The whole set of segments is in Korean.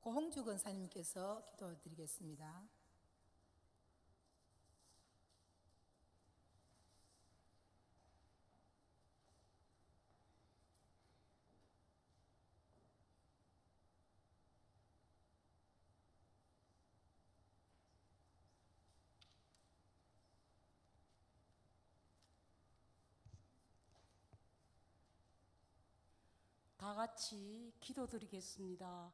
고홍주 권사님께서 기도드리겠습니다. 다 같이 기도드리겠습니다.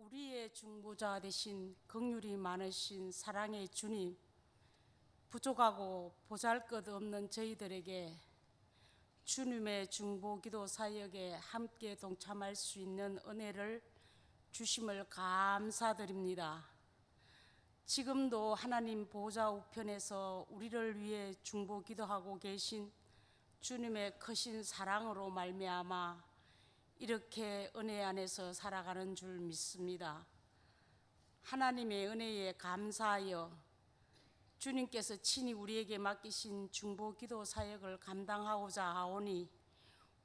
우리의 중보자 되신 긍휼이 많으신 사랑의 주님, 부족하고 보잘것없는 저희들에게 주님의 중보기도 사역에 함께 동참할 수 있는 은혜를 주심을 감사드립니다. 지금도 하나님 보좌 우편에서 우리를 위해 중보기도하고 계신 주님의 크신 사랑으로 말미암아 이렇게 은혜 안에서 살아가는 줄 믿습니다. 하나님의 은혜에 감사하여 주님께서 친히 우리에게 맡기신 중보기도 사역을 감당하고자 하오니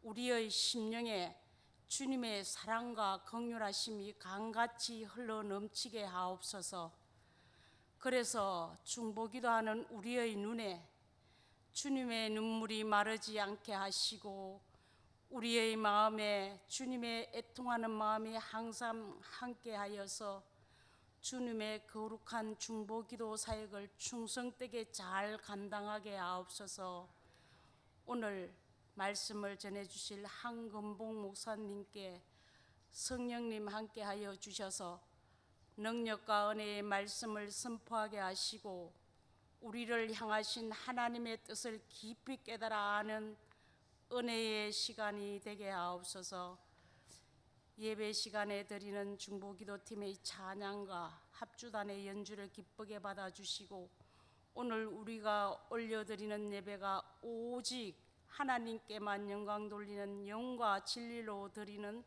우리의 심령에 주님의 사랑과 긍휼하심이 강같이 흘러넘치게 하옵소서. 그래서 중보기도하는 우리의 눈에 주님의 눈물이 마르지 않게 하시고 우리의 마음에 주님의 애통하는 마음이 항상 함께하여서 주님의 거룩한 중보기도 사역을 충성되게 잘 감당하게 하옵소서. 오늘 말씀을 전해주실 한금봉 목사님께 성령님 함께하여 주셔서 능력과 은혜의 말씀을 선포하게 하시고 우리를 향하신 하나님의 뜻을 깊이 깨달아 아는 은혜의 시간이 되게 하옵소서. 예배 시간에 드리는 중보기도팀의 찬양과 합주단의 연주를 기쁘게 받아주시고 오늘 우리가 올려드리는 예배가 오직 하나님께만 영광 돌리는 영과 진리로 드리는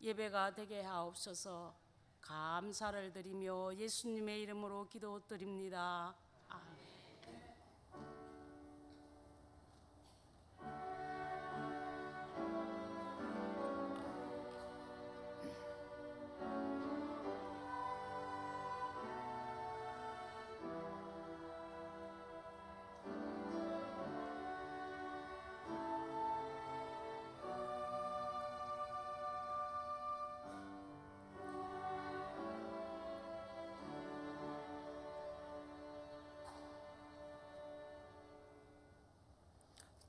예배가 되게 하옵소서. 감사를 드리며 예수님의 이름으로 기도드립니다. 아멘.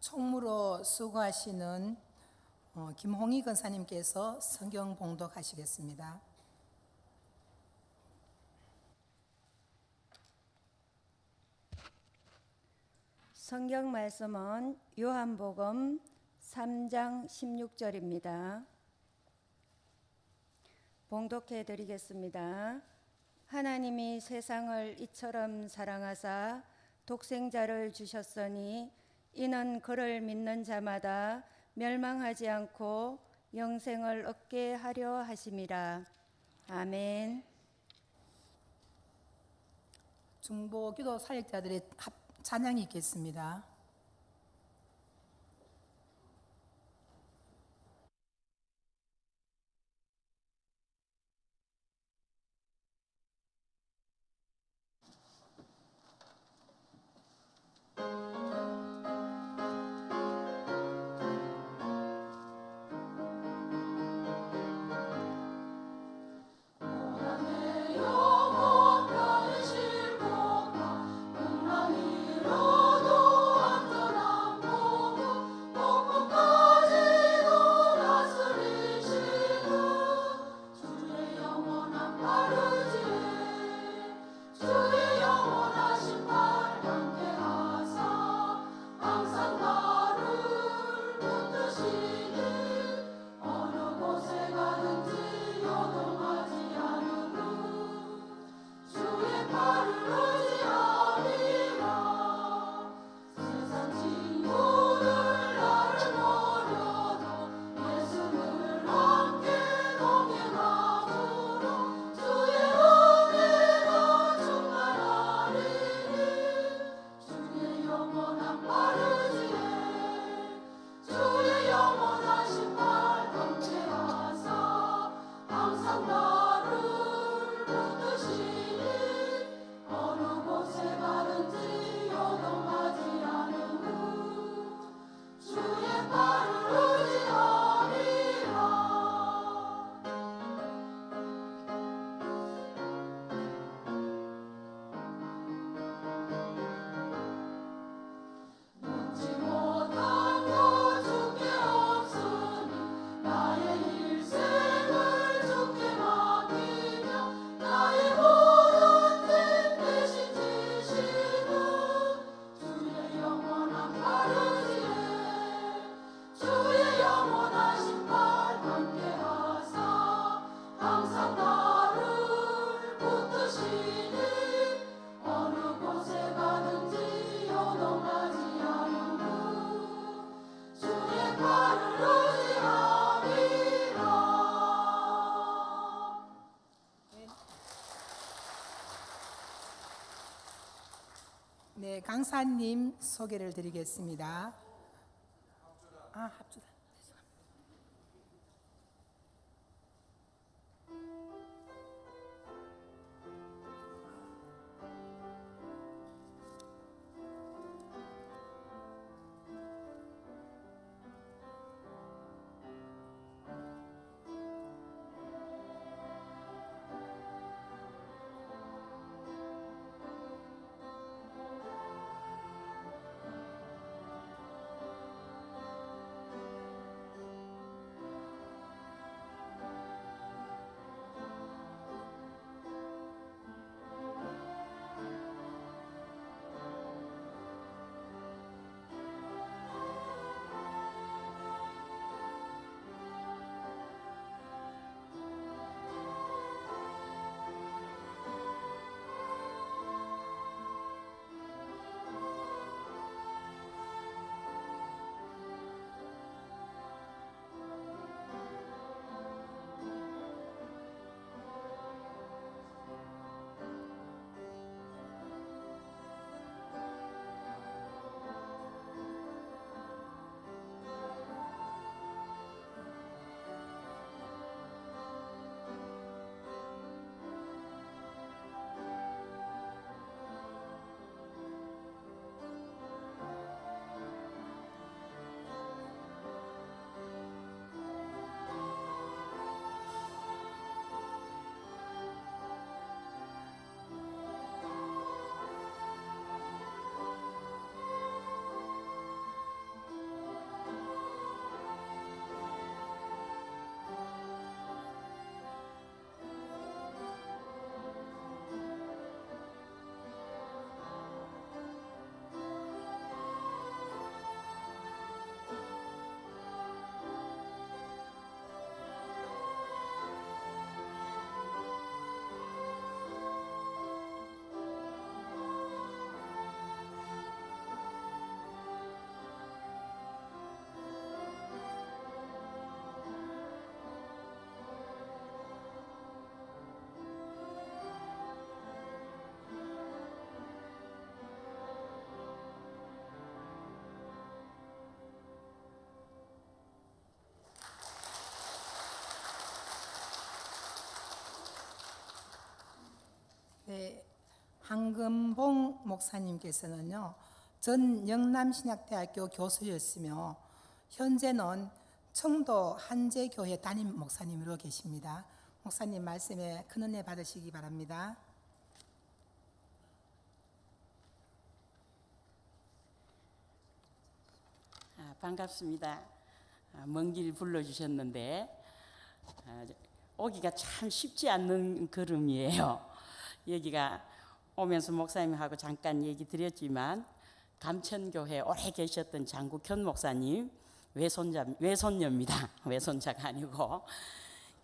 총무로 수고하시는 김홍희 권사님께서 성경 봉독하시겠습니다. 성경 말씀은 요한복음 3장 16절입니다. 봉독해 드리겠습니다. 하나님이 세상을 이처럼 사랑하사 독생자를 주셨으니 이는 그를 믿는 자마다 멸망하지 않고 영생을 얻게 하려 하심이라. 아멘. 중보기도 사역자들의 찬양이 있겠습니다. 영원 변하실 것과 영광으로도 네, 강사님 소개를 드리겠습니다. 합주다. 네, 황금봉 목사님께서는요, 전 영남신학대학교 교수였으며 현재는 청도 한제교회 담임 목사님으로 계십니다. 목사님 말씀에 큰 은혜 받으시기 바랍니다. 반갑습니다. 먼 길 불러주셨는데 오기가 참 쉽지 않는 걸음이에요. 여기가 오면서 목사님하고 잠깐 얘기 드렸지만 감천교회 오래 계셨던 장국현 목사님 외손녀입니다. 외손자가 아니고.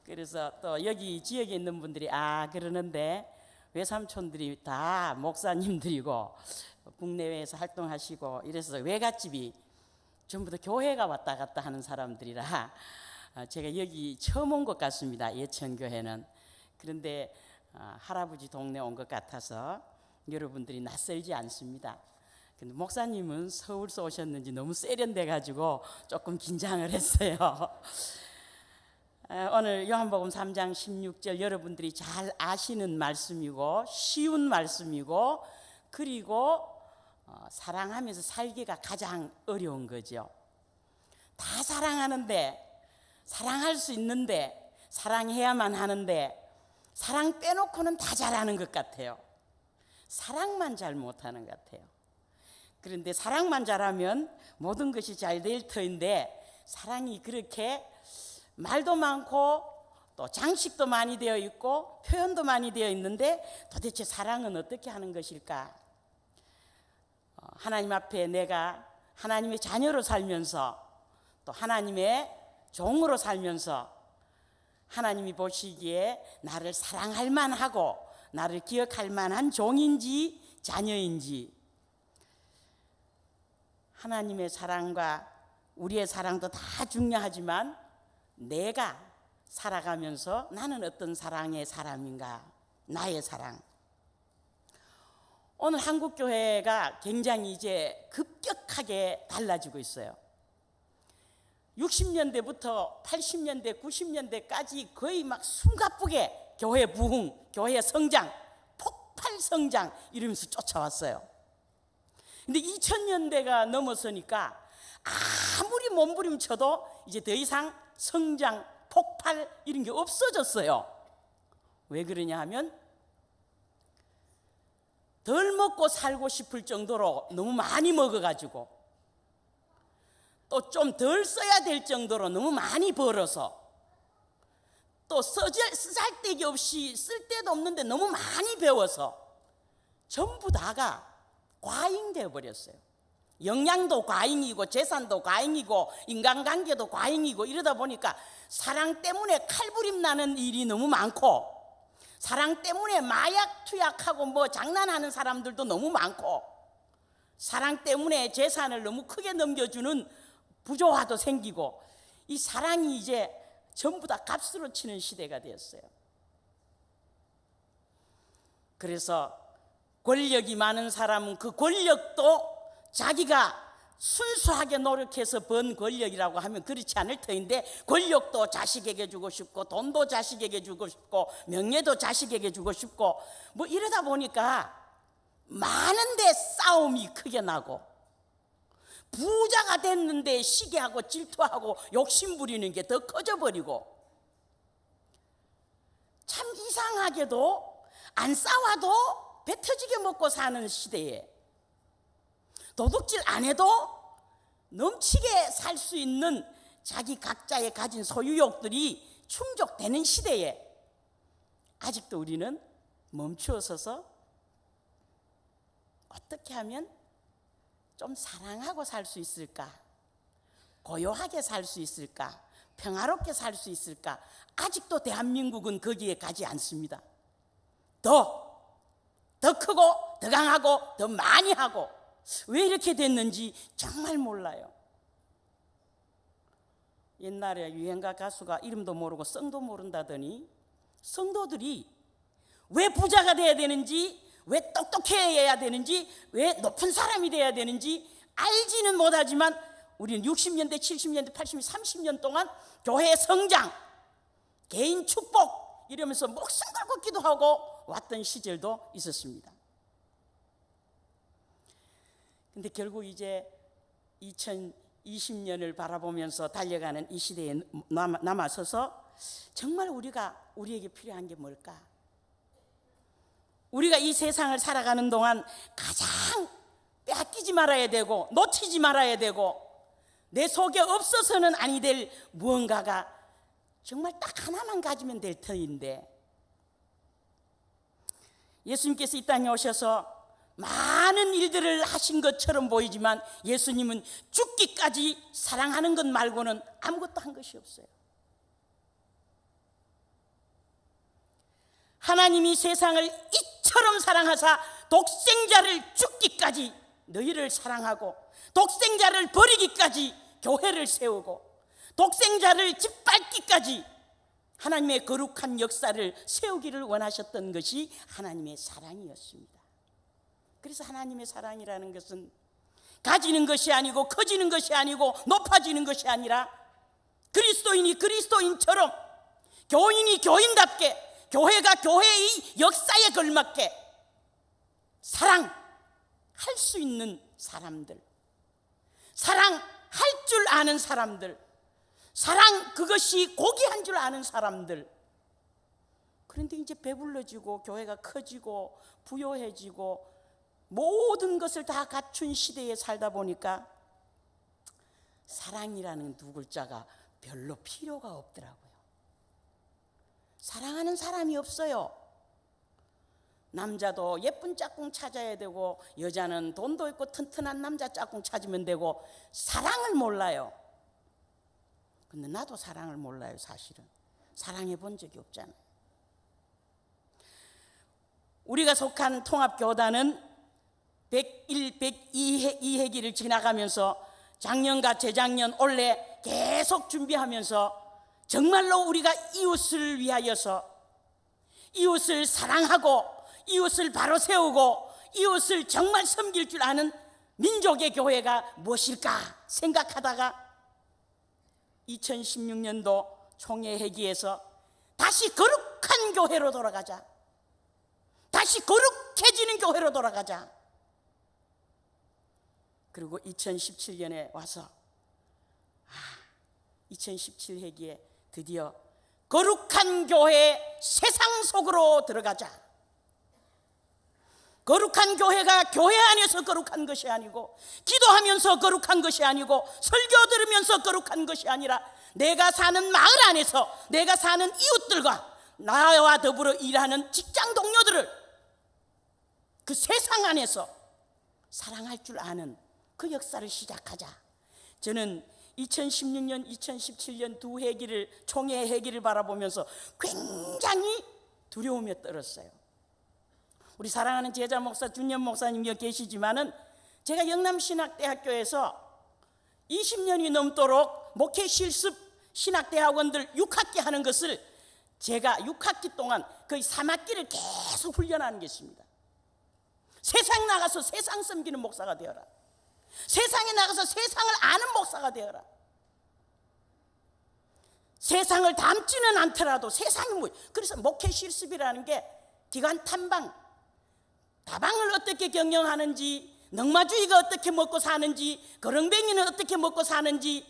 그래서 또 여기 지역에 있는 분들이 그러는데 외삼촌들이 다 목사님들이고 국내외에서 활동하시고 이래서 외갓집이 전부 다 교회가 왔다 갔다 하는 사람들이라 제가 여기 처음 온 것 같습니다. 예천교회는. 그런데 할아버지 동네 온 것 같아서 여러분들이 낯설지 않습니다. 근데 목사님은 서울서 오셨는지 너무 세련돼 가지고 조금 긴장을 했어요. 오늘 요한복음 3장 16절 여러분들이 잘 아시는 말씀이고 쉬운 말씀이고 그리고 사랑하면서 살기가 가장 어려운 거죠. 다 사랑하는데 사랑할 수 있는데 사랑해야만 하는데 사랑 빼놓고는 다 잘하는 것 같아요. 사랑만 잘 못하는 것 같아요. 그런데 사랑만 잘하면 모든 것이 잘 될 터인데 사랑이 그렇게 말도 많고 또 장식도 많이 되어 있고 표현도 많이 되어 있는데 도대체 사랑은 어떻게 하는 것일까? 하나님 앞에 내가 하나님의 자녀로 살면서 또 하나님의 종으로 살면서 하나님이 보시기에 나를 사랑할 만하고 나를 기억할 만한 종인지 자녀인지 하나님의 사랑과 우리의 사랑도 다 중요하지만 내가 살아가면서 나는 어떤 사랑의 사람인가? 나의 사랑. 오늘 한국교회가 굉장히 이제 급격하게 달라지고 있어요. 60년대부터 80년대, 90년대까지 거의 막 숨가쁘게 교회 부흥, 교회 성장, 폭발 성장 이러면서 쫓아왔어요. 근데 2000년대가 넘어서니까 아무리 몸부림쳐도 이제 더 이상 성장, 폭발 이런 게 없어졌어요. 왜 그러냐 하면 덜 먹고 살고 싶을 정도로 너무 많이 먹어가지고 또 좀 덜 써야 될 정도로 너무 많이 벌어서 또 쓰잘데기 없이 쓸 데도 없는데 너무 많이 배워서 전부 다가 과잉되어 버렸어요. 역량도 과잉이고 재산도 과잉이고 인간관계도 과잉이고 이러다 보니까 사랑 때문에 칼부림 나는 일이 너무 많고 사랑 때문에 마약 투약하고 뭐 장난하는 사람들도 너무 많고 사랑 때문에 재산을 너무 크게 넘겨주는 부조화도 생기고 이 사랑이 이제 전부 다 값으로 치는 시대가 되었어요. 그래서 권력이 많은 사람은 그 권력도 자기가 순수하게 노력해서 번 권력이라고 하면 그렇지 않을 터인데 권력도 자식에게 주고 싶고 돈도 자식에게 주고 싶고 명예도 자식에게 주고 싶고 뭐 이러다 보니까 많은데 싸움이 크게 나고 부자가 됐는데 시기하고 질투하고 욕심 부리는 게 더 커져버리고 참 이상하게도 안 싸워도 배 터지게 먹고 사는 시대에 도둑질 안 해도 넘치게 살 수 있는 자기 각자의 가진 소유욕들이 충족되는 시대에 아직도 우리는 멈추어 서서 어떻게 하면 좀 사랑하고 살 수 있을까? 고요하게 살 수 있을까? 평화롭게 살 수 있을까? 아직도 대한민국은 거기에 가지 않습니다. 더 크고 더 강하고 더 많이 하고 왜 이렇게 됐는지 정말 몰라요. 옛날에 유행가 가수가 이름도 모르고 성도 모른다더니 성도들이 왜 부자가 돼야 되는지 왜 똑똑해야 되는지 왜 높은 사람이 돼야 되는지 알지는 못하지만 우리는 60년대 70년대 80년 30년 동안 교회 성장 개인 축복 이러면서 목숨 걸고 기도하고 왔던 시절도 있었습니다. 근데 결국 이제 2020년을 바라보면서 달려가는 이 시대에 남아서서 정말 우리에게 필요한 게 뭘까? 우리가 이 세상을 살아가는 동안 가장 빼앗기지 말아야 되고 놓치지 말아야 되고 내 속에 없어서는 아니 될 무언가가 정말 딱 하나만 가지면 될 터인데 예수님께서 이 땅에 오셔서 많은 일들을 하신 것처럼 보이지만 예수님은 죽기까지 사랑하는 것 말고는 아무것도 한 것이 없어요. 하나님이 세상을 이처럼 사랑하사 독생자를 죽기까지 너희를 사랑하고 독생자를 버리기까지 교회를 세우고 독생자를 짓밟기까지 하나님의 거룩한 역사를 세우기를 원하셨던 것이 하나님의 사랑이었습니다. 그래서 하나님의 사랑이라는 것은 가지는 것이 아니고 커지는 것이 아니고 높아지는 것이 아니라 그리스도인이 그리스도인처럼 교인이 교인답게, 교회가 교회의 역사에 걸맞게 사랑할 수 있는 사람들, 사랑할 줄 아는 사람들, 사랑 그것이 고귀한 줄 아는 사람들. 그런데 이제 배불러지고 교회가 커지고 부요해지고 모든 것을 다 갖춘 시대에 살다 보니까 사랑이라는 두 글자가 별로 필요가 없더라고요. 사랑하는 사람이 없어요. 남자도 예쁜 짝꿍 찾아야 되고, 여자는 돈도 있고 튼튼한 남자 짝꿍 찾으면 되고, 사랑을 몰라요. 근데 나도 사랑을 몰라요. 사실은 사랑해 본 적이 없잖아요. 우리가 속한 통합교단은 101, 102회기를 지나가면서 작년과 재작년, 올해 계속 준비하면서 정말로 우리가 이웃을 위하여서, 이웃을 사랑하고, 이웃을 바로 세우고, 이웃을 정말 섬길 줄 아는 민족의 교회가 무엇일까 생각하다가 2016년도 총회 회기에서 다시 거룩한 교회로 돌아가자, 다시 거룩해지는 교회로 돌아가자. 그리고 2017년에 와서 2017 회기에 드디어 거룩한 교회 세상 속으로 들어가자. 거룩한 교회가 교회 안에서 거룩한 것이 아니고, 기도하면서 거룩한 것이 아니고, 설교 들으면서 거룩한 것이 아니라, 내가 사는 마을 안에서, 내가 사는 이웃들과 나와 더불어 일하는 직장 동료들을 그 세상 안에서 사랑할 줄 아는 그 역사를 시작하자. 저는 2016년, 2017년 두 회기를, 총회 회기를 바라보면서 굉장히 두려움에 떨었어요. 우리 사랑하는 제자 목사 준현 목사님 여기 계시지만은, 제가 영남신학대학교에서 20년이 넘도록 목회 실습 신학대학원들 6학기 하는 것을 제가 6학기 동안 거의 3학기를 계속 훈련하는 것입니다. 세상 나가서 세상 섬기는 목사가 되어라. 세상에 나가서 세상을 아는 목사가 되어라. 세상을 닮지는 않더라도 세상이 뭐, 그래서 목회 실습이라는 게 기관 탐방, 다방을 어떻게 경영하는지, 넉마주의가 어떻게 먹고 사는지, 거렁뱅이는 어떻게 먹고 사는지,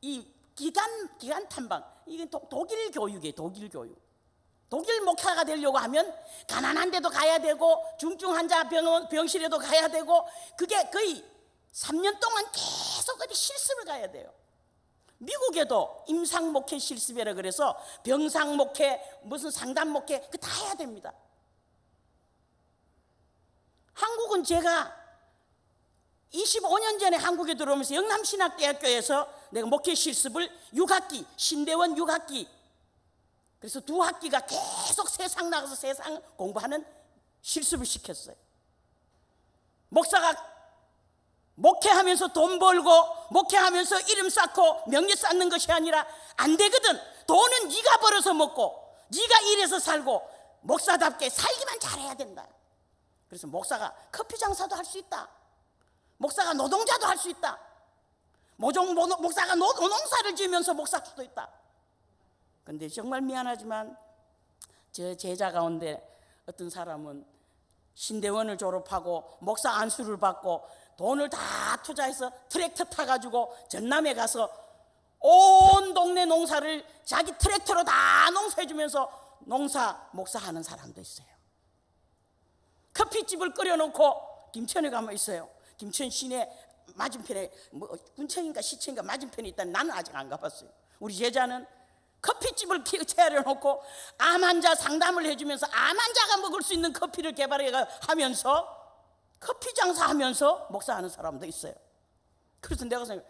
이 기관 탐방, 이게 독일 교육이에요. 독일 교육. 독일 목사가 되려고 하면 가난한 데도 가야 되고, 중증 환자 병실에도 가야 되고, 그게 거의 3년 동안 계속 어디 실습을 가야 돼요. 미국에도 임상 목회 실습이라 그래서 병상 목회, 무슨 상담 목회, 그 다 해야 됩니다. 한국은 제가 25년 전에 한국에 들어오면서 영남신학대학교에서 내가 목회 실습을 6학기, 신대원 6학기, 그래서 두 학기가 계속 세상 나가서 세상 공부하는 실습을 시켰어요. 목사가 목회하면서 돈 벌고, 목회하면서 이름 쌓고 명예 쌓는 것이 아니라, 안 되거든. 돈은 네가 벌어서 먹고, 네가 일해서 살고, 목사답게 살기만 잘해야 된다. 그래서 목사가 커피 장사도 할 수 있다. 목사가 노동자도 할 수 있다. 목사가 농사를 지으면서 목사할 수도 있다. 근데 정말 미안하지만 저 제자 가운데 어떤 사람은 신대원을 졸업하고 목사 안수를 받고 돈을 다 투자해서 트랙터 타가지고 전남에 가서 온 동네 농사를 자기 트랙터로 다 농사해주면서 목사하는 사람도 있어요. 커피집을 끓여놓고 김천에 가면 있어요. 김천 시내 맞은편에 군청인가 시청인가 맞은편에 있다는, 나는 아직 안 가봤어요. 우리 제자는 커피집을 차려놓고 암 환자 상담을 해주면서 암 환자가 먹을 수 있는 커피를 개발하면서 커피 장사하면서 목사하는 사람도 있어요. 그래서 내가 생각해,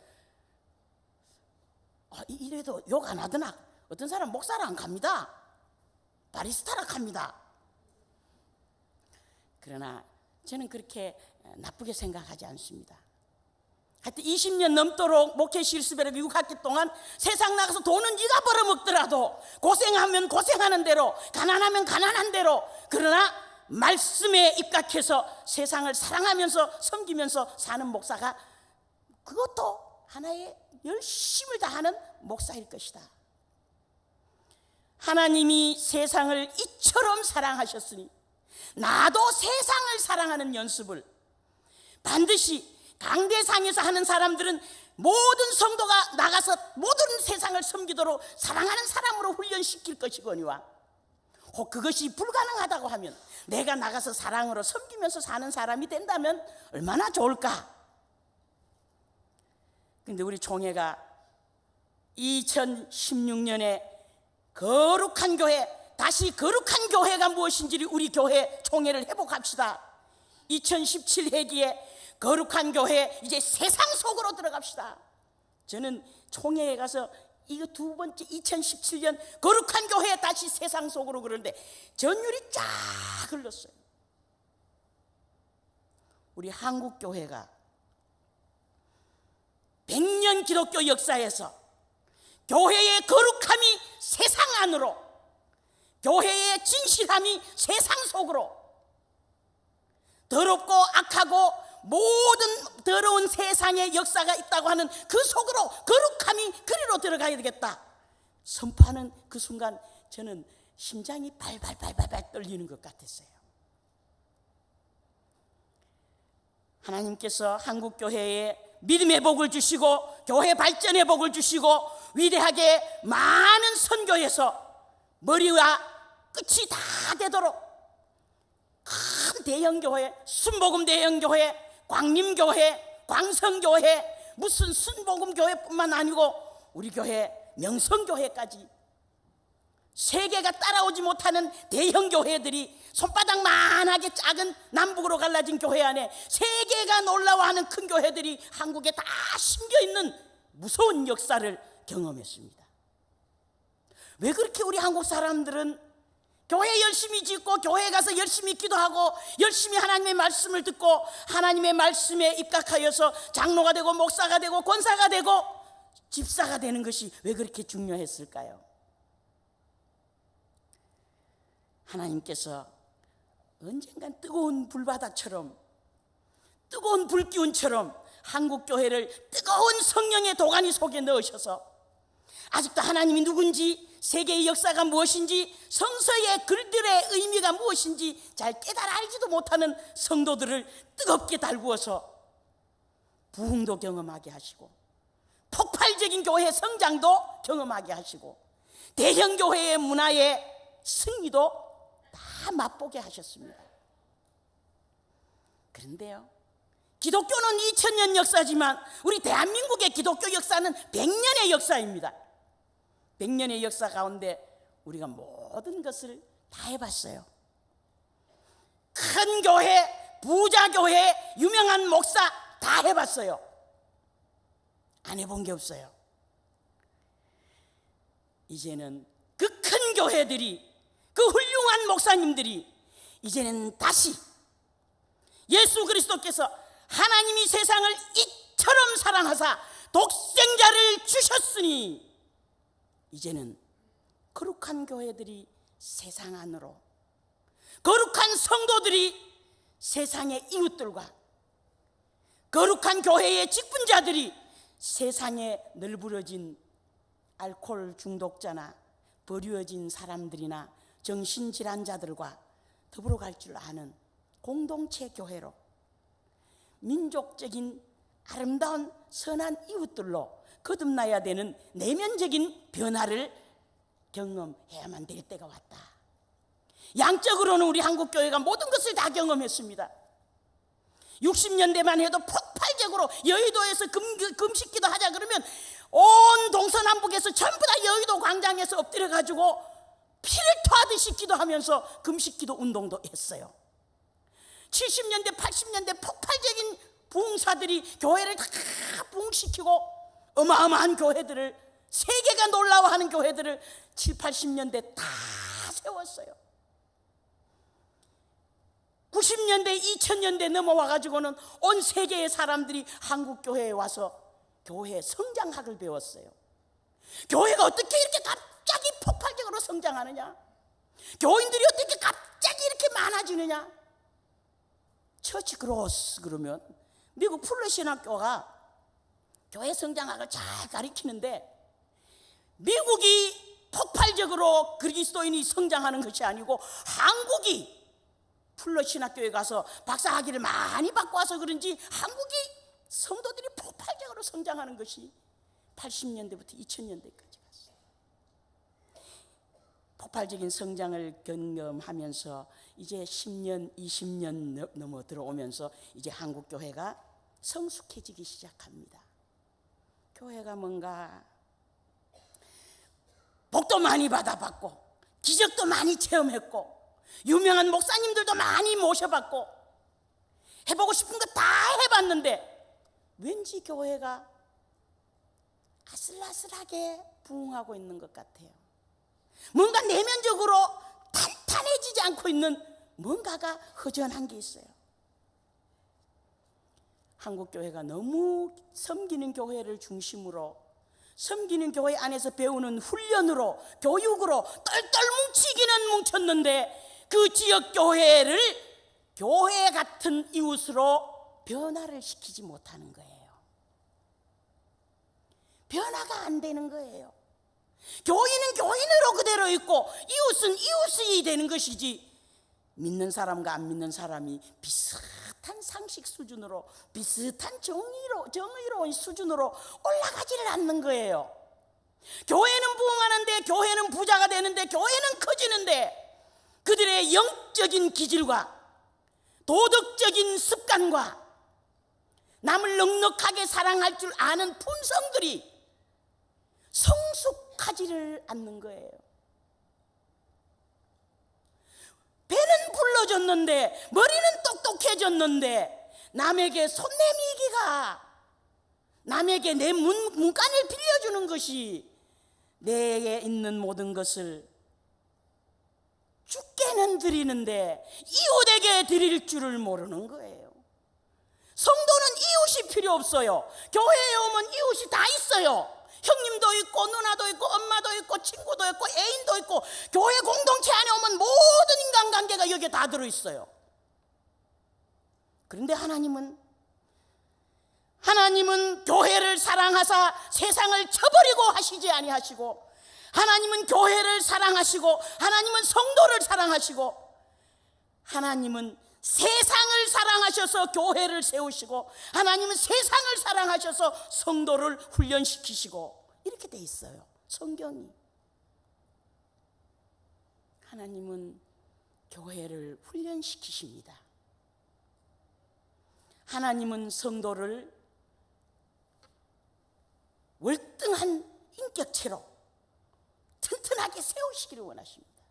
이래도 욕 안 하더나. 어떤 사람 목사를 안 갑니다. 바리스타라 갑니다. 그러나 저는 그렇게 나쁘게 생각하지 않습니다. 하여튼 20년 넘도록 목회 실습이라고 6학기 동안 세상 나가서 돈은 네가 벌어먹더라도 고생하면 고생하는 대로, 가난하면 가난한 대로, 그러나 말씀에 입각해서 세상을 사랑하면서 섬기면서 사는 목사가, 그것도 하나의 열심을 다하는 목사일 것이다. 하나님이 세상을 이처럼 사랑하셨으니 나도 세상을 사랑하는 연습을 반드시 강대상에서 하는 사람들은 모든 성도가 나가서 모든 세상을 섬기도록 사랑하는 사람으로 훈련시킬 것이거니와 혹 그것이 불가능하다고 하면 내가 나가서 사랑으로 섬기면서 사는 사람이 된다면 얼마나 좋을까. 근데 우리 총회가 2016년에 거룩한 교회, 다시 거룩한 교회가 무엇인지를 우리 교회 총회를 회복합시다. 2017 회기에 거룩한 교회, 이제 세상 속으로 들어갑시다. 저는 총회에 가서 이거 두 번째 2017년 거룩한 교회 다시 세상 속으로 그러는데 전율이 쫙 흘렀어요. 우리 한국 교회가 100년 기독교 역사에서 교회의 거룩함이 세상 안으로, 교회의 진실함이 세상 속으로, 더럽고 악하고 모든 더러운 세상의 역사가 있다고 하는 그 속으로 거룩함이 그리로 들어가야 되겠다 선포하는 그 순간 저는 심장이 발발발발 떨리는 것 같았어요. 하나님께서 한국교회에 믿음의 복을 주시고 교회 발전의 복을 주시고 위대하게 많은 선교에서 머리와 끝이 다 되도록 큰 대형교회, 순복음 대형교회, 광림교회, 광성교회, 무슨 순복음교회뿐만 아니고 우리 교회 명성교회까지 세계가 따라오지 못하는 대형교회들이 손바닥만하게 작은 남북으로 갈라진 교회 안에 세계가 놀라워하는 큰 교회들이 한국에 다 심겨있는 무서운 역사를 경험했습니다. 왜 그렇게 우리 한국 사람들은 교회 열심히 짓고 교회에 가서 열심히 기도하고 열심히 하나님의 말씀을 듣고 하나님의 말씀에 입각하여서 장로가 되고 목사가 되고 권사가 되고 집사가 되는 것이 왜 그렇게 중요했을까요? 하나님께서 언젠간 뜨거운 불바다처럼 뜨거운 불기운처럼 한국교회를 뜨거운 성령의 도가니 속에 넣으셔서 아직도 하나님이 누군지 세계의 역사가 무엇인지 성서의 글들의 의미가 무엇인지 잘 깨달아 알지도 못하는 성도들을 뜨겁게 달구어서 부흥도 경험하게 하시고 폭발적인 교회 성장도 경험하게 하시고 대형교회의 문화의 승리도 다 맛보게 하셨습니다. 그런데요, 기독교는 2000년 역사지만 우리 대한민국의 기독교 역사는 100년의 역사입니다. 100년의 역사 가운데 우리가 모든 것을 다 해봤어요. 큰 교회, 부자 교회, 유명한 목사 다 해봤어요. 안 해본 게 없어요. 이제는 그 큰 교회들이, 그 훌륭한 목사님들이 이제는 다시 예수 그리스도께서 하나님이 세상을 이처럼 사랑하사 독생자를 주셨으니 이제는 거룩한 교회들이 세상 안으로, 거룩한 성도들이 세상의 이웃들과 거룩한 교회의 직분자들이 세상에 널브러진 알코올 중독자나 버려진 사람들이나 정신질환자들과 더불어 갈 줄 아는 공동체 교회로, 민족적인 아름다운 선한 이웃들로 거듭나야 되는 내면적인 변화를 경험해야만 될 때가 왔다. 양적으로는 우리 한국교회가 모든 것을 다 경험했습니다. 60년대만 해도 폭발적으로 여의도에서 금식기도 하자 그러면 온 동서남북에서 전부 다 여의도 광장에서 엎드려가지고 피를 토하듯이 기도하면서 금식기도 운동도 했어요. 70년대 80년대 폭발적인 부흥사들이 교회를 다 부흥시키고 어마어마한 교회들을, 세계가 놀라워하는 교회들을 7, 80년대 다 세웠어요. 90년대 2000년대 넘어와가지고는 온 세계의 사람들이 한국교회에 와서 교회 성장학을 배웠어요. 교회가 어떻게 이렇게 갑자기 폭발적으로 성장하느냐, 교인들이 어떻게 갑자기 이렇게 많아지느냐. 처치 그로스 그러면 미국 풀러신학교가 교회 성장학을 잘 가르치는데 미국이 폭발적으로 그리스도인이 성장하는 것이 아니고 한국이 플러신학교에 가서 박사학위를 많이 받고 와서 그런지 한국이 성도들이 폭발적으로 성장하는 것이 80년대부터 2000년대까지 갔어요. 폭발적인 성장을 경험하면서 이제 10년, 20년 넘어 들어오면서 이제 한국 교회가 성숙해지기 시작합니다. 교회가 뭔가 복도 많이 받아봤고 기적도 많이 체험했고 유명한 목사님들도 많이 모셔봤고 해보고 싶은 거 다 해봤는데 왠지 교회가 아슬아슬하게 부흥하고 있는 것 같아요. 뭔가 내면적으로 탄탄해지지 않고 있는 뭔가가 허전한 게 있어요. 한국 교회가 너무 섬기는 교회를 중심으로 섬기는 교회 안에서 배우는 훈련으로 교육으로 똘똘 뭉치기는 뭉쳤는데 그 지역 교회를 교회 같은 이웃으로 변화를 시키지 못하는 거예요. 변화가 안 되는 거예요. 교인은 교인으로 그대로 있고 이웃은 이웃이 되는 것이지 믿는 사람과 안 믿는 사람이 비슷한 상식 수준으로 비슷한 정의로운 수준으로 올라가지를 않는 거예요. 교회는 부흥하는데 교회는 부자가 되는데 교회는 커지는데 그들의 영적인 기질과 도덕적인 습관과 남을 넉넉하게 사랑할 줄 아는 품성들이 성숙하지를 않는 거예요. 배는 불러줬는데 머리는 똑똑해졌는데 남에게 손 내밀기가 남에게 내 문간을 빌려주는 것이 내에 있는 모든 것을 주께는 드리는데 이웃에게 드릴 줄을 모르는 거예요. 성도는 이웃이 필요 없어요. 교회에 오면 이웃이 다 있어요. 형님도 있고 누나도 있고 엄마도 있고 친구도 있고 애인도 있고 교회 공동체 안에 오면 모든 인간관계가 여기에 다 들어있어요. 그런데 하나님은 교회를 사랑하사 세상을 쳐버리고 하시지 아니하시고 하나님은 교회를 사랑하시고 하나님은 성도를 사랑하시고 하나님은 세상을 사랑하셔서 교회를 세우시고 하나님은 세상을 사랑하셔서 성도를 훈련시키시고 이렇게 돼 있어요. 성경이. 하나님은 교회를 훈련시키십니다. 하나님은 성도를 월등한 인격체로 튼튼하게 세우시기를 원하십니다.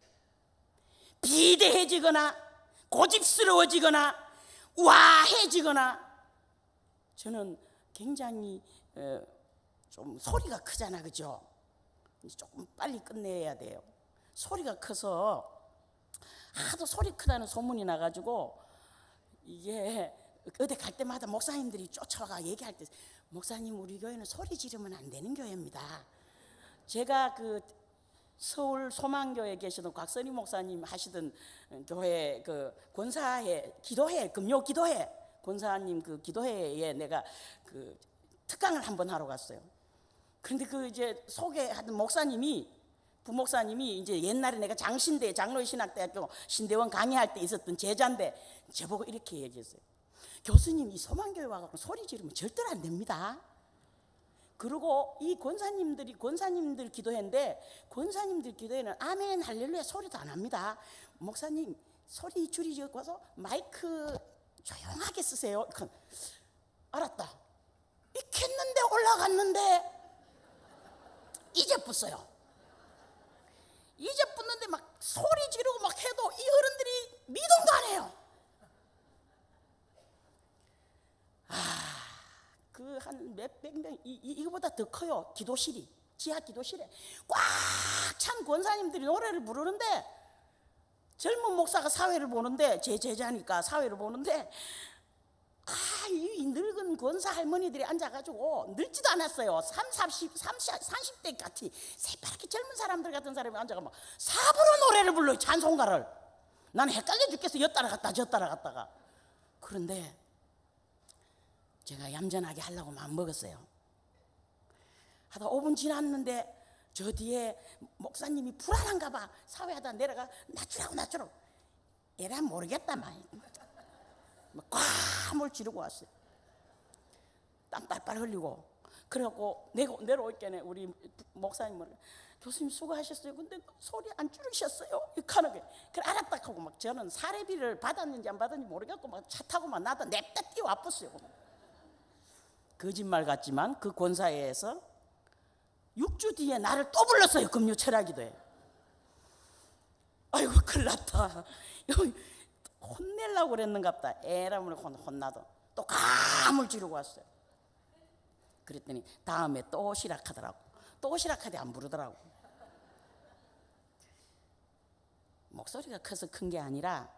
비대해지거나 고집스러워지거나 우아해지거나 저는 굉장히 좀 소리가 크잖아, 그죠? 조금 빨리 끝내야 돼요. 소리가 커서 하도 소리 크다는 소문이 나가지고 이게 어디 갈 때마다 목사님들이 쫓아와 얘기할 때 목사님 우리 교회는 소리 지르면 안 되는 교회입니다. 제가 그 서울 소망교에 계시던 곽선희 목사님 하시던 교회 그 권사회 기도회 금요 기도회 권사님 그 기도회에 내가 그 특강을 한번 하러 갔어요. 그런데 그 이제 소개하던 부목사님이 이제 옛날에 내가 장신대 장로신학대학교 신대원 강의할 때 있었던 제자인데 저보고 이렇게 얘기했어요. 교수님 이 소망교회 와서 소리 지르면 절대로 안 됩니다. 그리고 이 권사님들 기도회인데 권사님들 기도회는 아멘 할렐루야 소리도 안 합니다. 목사님 소리 줄이셔서 마이크 조용하게 쓰세요. 알았다. 익혔는데 올라갔는데 이제 붙어요. 이제 붙는데 막 소리 지르고 막 해도 이 어른들이 미동도 안 해요. 그 한 몇백 명 이거보다 더 커요. 기도실이 지하 기도실에 꽉 찬 권사님들이 노래를 부르는데 젊은 목사가 사회를 보는데 제 제자니까 사회를 보는데 이 늙은 권사 할머니들이 앉아가지고 늙지도 않았어요. 30대 같이 새파랗게 젊은 사람들 같은 사람이 앉아가 막 사부로 노래를 불러요. 찬송가를. 나는 헷갈려 죽겠어. 엿따라 갔다 저 따라 갔다가. 그런데 제가 얌전하게 하려고 마음 먹었어요. 하다 5분 지났는데 저 뒤에 목사님이 불안한가 봐. 사회하다 내려가 낮추라고. 에라 모르겠다 많이. 꽉물 지르고 왔어요. 땀 빨빨 흘리고. 그래갖고 내려올 때는 우리 목사님은 교수님 수고하셨어요. 근데 소리 안 줄이셨어요. 이렇게 하는 게. 그래 알았다 하고 막 저는 사례비를 받았는지 안 받았는지 모르겠고 막 차 타고 막 나다 냅다 뛰어와봤어요. 거짓말 같지만 그 권사회에서 6주 뒤에 나를 또 불렀어요. 금요 철학기도에. 아이고 큰일 났다. 혼내려고 그랬는갑다. 에라면 혼나도 또 감을 지르고 왔어요. 그랬더니 다음에 또 시락하더라고. 또 시락하되 안 부르더라고. 목소리가 커서 큰 게 아니라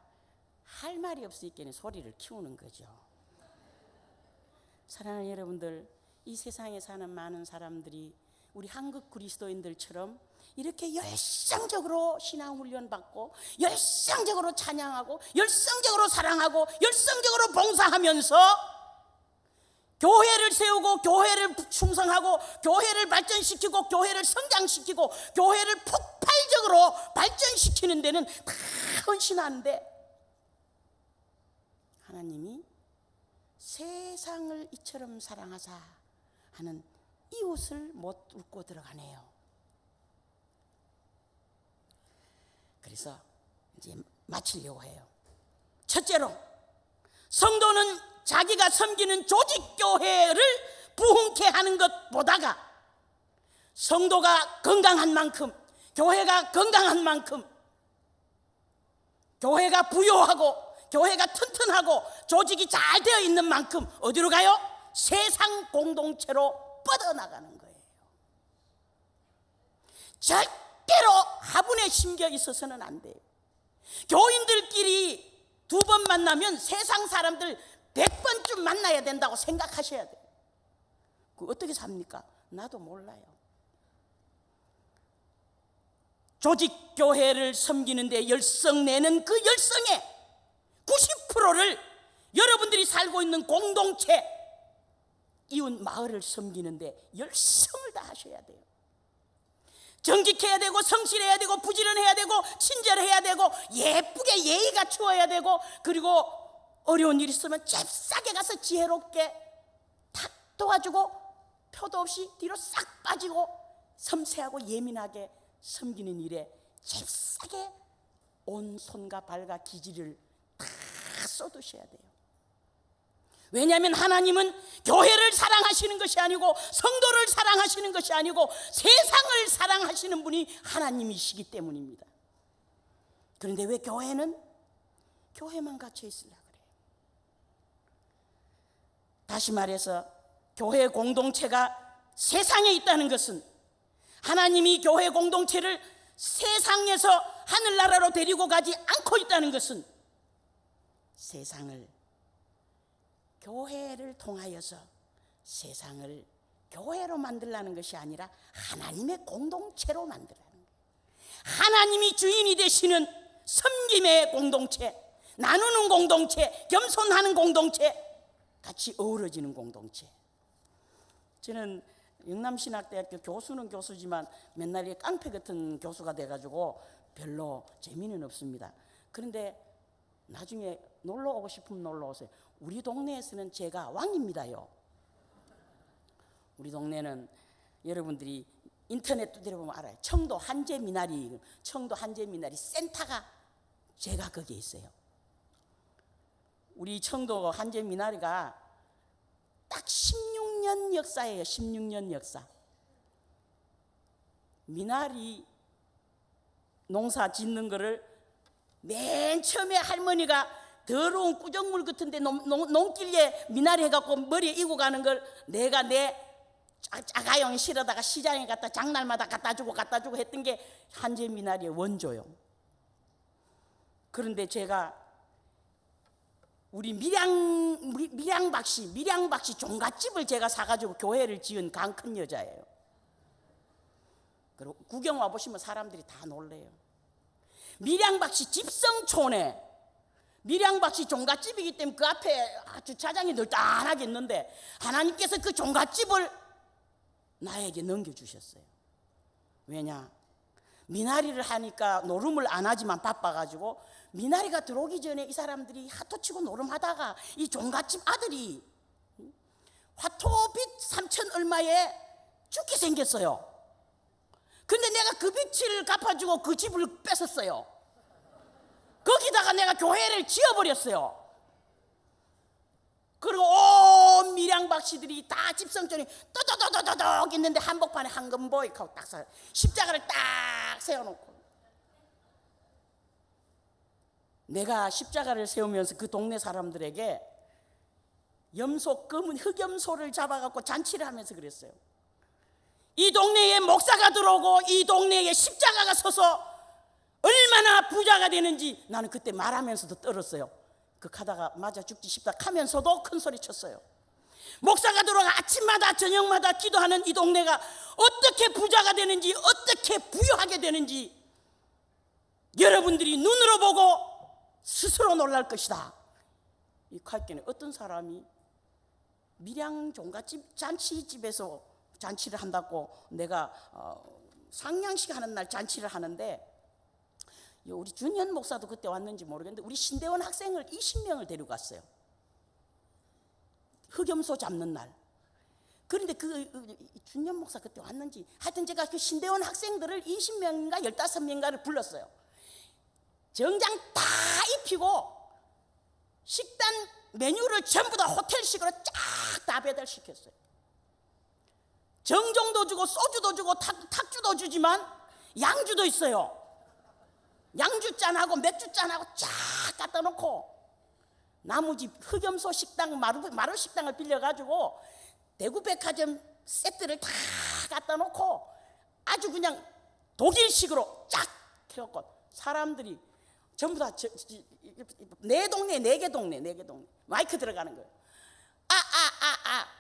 할 말이 없으니까 소리를 키우는 거죠. 사랑하는 여러분들, 이 세상에 사는 많은 사람들이 우리 한국 그리스도인들처럼 이렇게 열성적으로 신앙훈련 받고 열성적으로 찬양하고 열성적으로 사랑하고 열성적으로 봉사하면서 교회를 세우고 교회를 충성하고 교회를 발전시키고 교회를 성장시키고 교회를 폭발적으로 발전시키는 데는 다 헌신하는데 하나님이 세상을 이처럼 사랑하사 하는 이웃을 못 웃고 들어가네요. 그래서 이제 마치려고 해요. 첫째로 성도는 자기가 섬기는 조직교회를 부흥케 하는 것보다가 성도가 건강한 만큼 교회가 건강한 만큼 교회가 부요하고 교회가 튼튼하고 조직이 잘 되어 있는 만큼 어디로 가요? 세상 공동체로 뻗어나가는 거예요. 절대로 화분에 심겨 있어서는 안 돼요. 교인들끼리 2번 만나면 세상 사람들 100번쯤 만나야 된다고 생각하셔야 돼요. 그 어떻게 삽니까? 나도 몰라요. 조직교회를 섬기는데 열성 내는 그 열성의 90%를 여러분들이 살고 있는 공동체 이웃 마을을 섬기는데 열성을 다하셔야 돼요. 정직해야 되고 성실해야 되고 부지런해야 되고 친절해야 되고 예쁘게 예의 갖추어야 되고 그리고 어려운 일 있으면 잽싸게 가서 지혜롭게 탁 도와주고 표도 없이 뒤로 싹 빠지고 섬세하고 예민하게 섬기는 일에 잽싸게 온 손과 발과 기질을 다 쏟으셔야 돼요. 왜냐하면 하나님은 교회를 사랑하시는 것이 아니고 성도를 사랑하시는 것이 아니고 세상을 사랑하시는 분이 하나님이시기 때문입니다. 그런데 왜 교회는 교회만 갇혀 있으려고 그래요? 다시 말해서 교회 공동체가 세상에 있다는 것은 하나님이 교회 공동체를 세상에서 하늘나라로 데리고 가지 않고 있다는 것은 세상을 교회를 통하여서 세상을 교회로 만들라는 것이 아니라 하나님의 공동체로 만들라는 거예요. 하나님이 주인이 되시는 섬김의 공동체, 나누는 공동체, 겸손하는 공동체, 같이 어우러지는 공동체. 저는 영남신학대학교 교수는 교수지만 맨날 깡패 같은 교수가 돼가지고 별로 재미는 없습니다. 그런데 나중에 놀러 오고 싶으면 놀러 오세요. 우리 동네에서는 제가 왕입니다요. 우리 동네는 여러분들이 인터넷 두드려보면 알아요. 청도 한제미나리 센터가 제가 거기에 있어요. 우리 청도 한제미나리가 딱 16년 역사예요. 16년 역사. 미나리 농사 짓는 거를 맨 처음에 할머니가 더러운 꾸정물 같은데 농길에 미나리 해갖고 머리에 이고 가는 걸 내가 내 자가용 실어다가 시장에 갖다 장날마다 갖다 주고 했던 게 한제 미나리의 원조요. 그런데 제가 우리 밀양박씨 종갓집을 제가 사가지고 교회를 지은 강 큰 여자예요. 그리고 구경 와보시면 사람들이 다 놀래요. 밀양박씨 집성촌에 밀양박씨 종갓집이기 때문에 그 앞에 주차장이 널따하게 있는데 하나님께서 그 종갓집을 나에게 넘겨주셨어요. 왜냐? 미나리를 하니까 노름을 안 하지만 바빠가지고 미나리가 들어오기 전에 이 사람들이 하토치고 노름하다가 이 종갓집 아들이 화토빚 3천 얼마에 죽게 생겼어요. 근데 내가 그 빚을 갚아주고 그 집을 뺏었어요. 거기다가 내가 교회를 지어버렸어요. 그리고 온 밀양박씨들이 다 집성전이 떠떠떠떠떠 있는데 한복판에 황금보이하고 딱 서 십자가를 딱 세워놓고, 내가 십자가를 세우면서 그 동네 사람들에게 염소, 검은 흑염소를 잡아갖고 잔치를 하면서 그랬어요. 이 동네에 목사가 들어오고 이 동네에 십자가가 서서 얼마나 부자가 되는지 나는 그때 말하면서도 떨었어요. 그 가다가 맞아 죽지 싶다 하면서도 큰 소리 쳤어요. 목사가 들어가 아침마다 저녁마다 기도하는 이 동네가 어떻게 부자가 되는지, 어떻게 부유하게 되는지 여러분들이 눈으로 보고 스스로 놀랄 것이다. 이 칼견에 어떤 사람이 밀양 종갓집 잔치집에서 잔치를 한다고, 내가 상냥식 하는 날 잔치를 하는데 우리 준현 목사도 그때 왔는지 모르겠는데 우리 신대원 학생을 20명을 데리고 갔어요. 흑염소 잡는 날. 그런데 그 준현 목사 그때 왔는지 하여튼 제가 그 신대원 학생들을 20명인가 15명인가를 불렀어요. 정장 다 입히고 식단 메뉴를 전부 다 호텔식으로 쫙 다 배달시켰어요. 정종도 주고 소주도 주고 탁주도 주지만 양주도 있어요. 양주잔하고 맥주잔하고 쫙 갖다 놓고 나무집 흑염소 식당 마루 식당을 빌려가지고 대구백화점 세트를 다 갖다 놓고 아주 그냥 독일식으로 쫙 해갖고 사람들이 전부 다 네 동네 4개 동네 마이크 들어가는 거예요.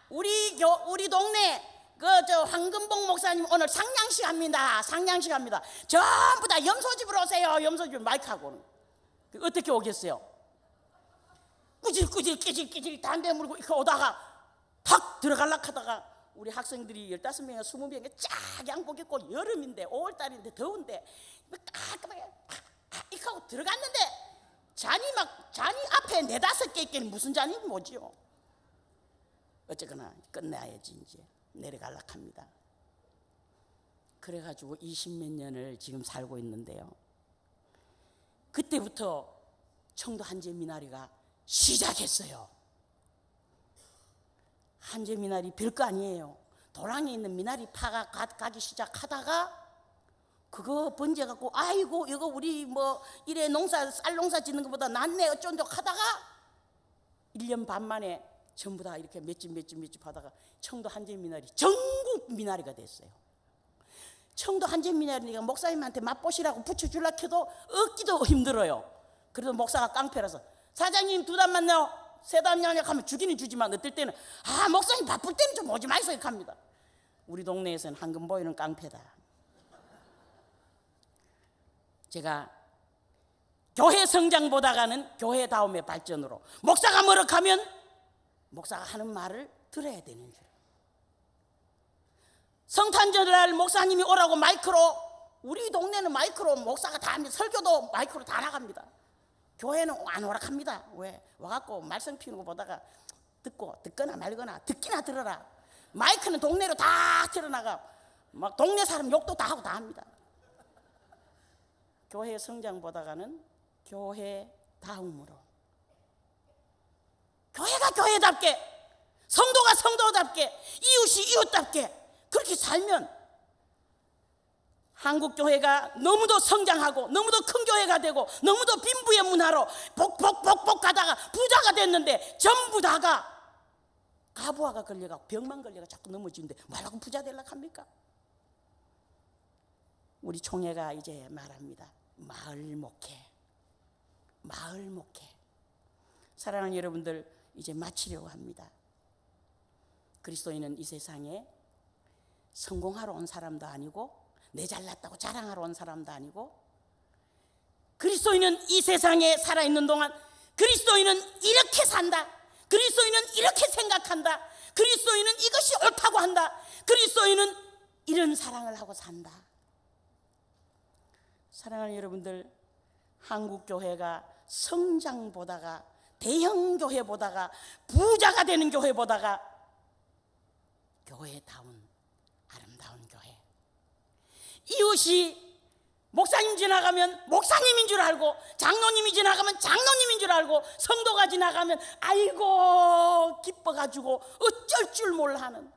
우리 동네 저 황금봉 목사님 오늘 상냥식 합니다. 전부 다 염소집으로 오세요. 염소집 마이크하고. 어떻게 오겠어요? 꾸질꾸질 담배 물고 이렇게 오다가 탁 들어갈락 하다가 우리 학생들이 15명에 20명에 쫙 양복 입고 여름인데 5월달인데 더운데 깔끔하게 이렇게 하고 들어갔는데 잔이 앞에 4-5개 있기는 무슨 잔이 뭐지요? 어쨌거나 끝내야지 이제 내려갈락 합니다. 그래가지고 20몇 년을 지금 살고 있는데요. 그때부터 청도 한제 미나리가 시작했어요. 한제 미나리 별거 아니에요. 도랑에 있는 미나리 파가 가기 시작하다가 그거 번져갖고 아이고 이거 우리 뭐 이래 쌀 농사 짓는 것보다 낫네 어쩐지 하다가 1년 반 만에 전부 다 이렇게 몇 집 하다가 청도 한제 미나리 전국 미나리가 됐어요. 청도 한제 미나리가 목사님한테 맛보시라고 붙여주려 해도 얻기도 힘들어요. 그래도 목사가 깡패라서 사장님 2단만 넣어 3단이냐 하면 주기는 주지만 어떨 때는 목사님 바쁠 때는 좀 오지 마이소 이렇게 합니다. 우리 동네에서는 황금 보이는 깡패다. 제가 교회 성장보다가는 교회 다음의 발전으로 목사가 뭐라 하면 목사가 하는 말을 들어야 되는 줄. 성탄절날 목사님이 오라고 마이크로, 우리 동네는 마이크로 목사가 다 합니다. 설교도 마이크로 다 나갑니다. 교회는 안 오락합니다. 왜? 와갖고 말씀 피우는 거 보다가 듣거나 말거나 듣기나 들어라. 마이크는 동네로 다 틀어나가 막 동네 사람 욕도 다 하고 다 합니다. 교회 성장보다가는 교회 다음으로 교회가 교회답게, 성도가 성도답게, 이웃이 이웃답게 그렇게 살면 한국 교회가 너무도 성장하고 너무도 큰 교회가 되고 너무도 빈부의 문화로 복복 가다가 부자가 됐는데 전부 다가 가부화가 걸려가고 병만 걸려가 자꾸 넘어지는데 뭐라고 부자 되려고 합니까? 우리 총회가 이제 말합니다. 마을 목회. 사랑하는 여러분들, 이제 마치려고 합니다. 그리스도인은 이 세상에 성공하러 온 사람도 아니고 내 잘났다고 자랑하러 온 사람도 아니고, 그리스도인은 이 세상에 살아있는 동안 그리스도인은 이렇게 산다, 그리스도인은 이렇게 생각한다, 그리스도인은 이것이 옳다고 한다, 그리스도인은 이런 사랑을 하고 산다. 사랑하는 여러분들, 한국 교회가 성장보다가, 대형 교회보다가, 부자가 되는 교회보다가 교회다운 아름다운 교회, 이웃이 목사님 지나가면 목사님인 줄 알고, 장로님이 지나가면 장로님인 줄 알고, 성도가 지나가면 아이고 기뻐가지고 어쩔 줄 몰라 하는,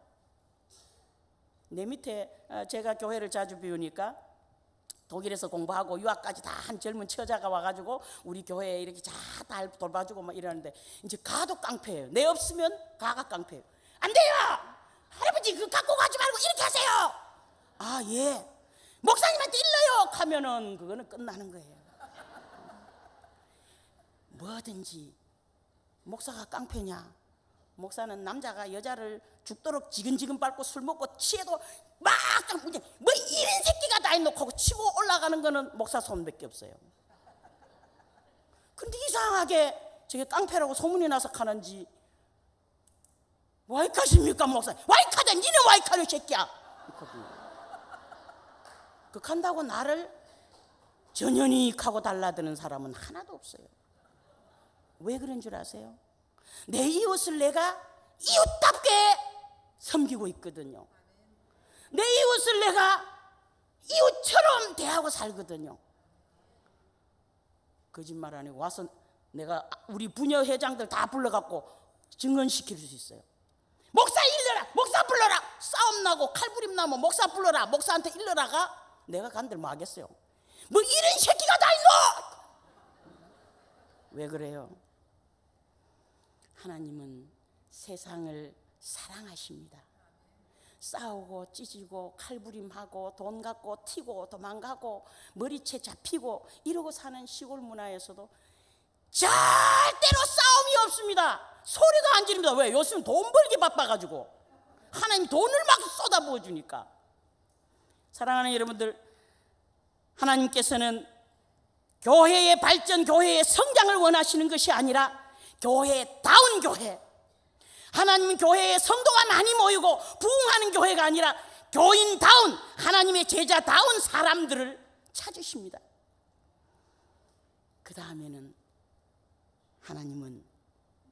내 밑에 제가 교회를 자주 비우니까 독일에서 공부하고 유학까지 다 한 젊은 처자가 와가지고 우리 교회에 이렇게 다 돌봐주고 막 이러는데, 이제 가도 깡패예요. 내 없으면 가가 깡패예요. 안 돼요, 할아버지 그거 갖고 가지 말고 이렇게 하세요. 아 예, 목사님한테 일러요 하면은 그거는 끝나는 거예요. 뭐든지 목사가 깡패냐? 목사는 남자가 여자를 죽도록 지근지근 밟고 술 먹고 취해도 막 뭐 이런 새끼가 다 해놓고 치고 올라가는 거는 목사 손밖에 없어요. 근데 이상하게 저게 깡패라고 소문이 나서 가는지, 와이카십니까 목사? 와이카다, 니네 와이카는 새끼야. 그 간다고 나를 전연히 하고 달라드는 사람은 하나도 없어요. 왜 그런 줄 아세요? 내 이웃을 내가 이웃답게 섬기고 있거든요. 내 이웃을 내가 이웃처럼 대하고 살거든요. 거짓말 안 해요. 와서 내가 우리 부녀 회장들 다 불러갖고 증언시킬 수 있어요. 목사 일러라, 목사 불러라, 싸움 나고 칼부림 나면 목사 불러라, 목사한테 일러라가 내가 간들 뭐 하겠어요. 뭐 이런 새끼가 다 있노? 왜 그래요? 하나님은 세상을 사랑하십니다. 싸우고 찢이고 칼부림하고 돈 갖고 튀고 도망가고 머리채 잡히고 이러고 사는 시골 문화에서도 절대로 싸움이 없습니다. 소리도 안 지릅니다. 왜? 요즘 돈 벌기 바빠가지고 하나님 돈을 막 쏟아부어 주니까. 사랑하는 여러분들, 하나님께서는 교회의 발전, 교회의 성장을 원하시는 것이 아니라 교회다운 교회, 하나님은 교회에 성도가 많이 모이고 부흥하는 교회가 아니라 교인다운, 하나님의 제자다운 사람들을 찾으십니다. 그 다음에는 하나님은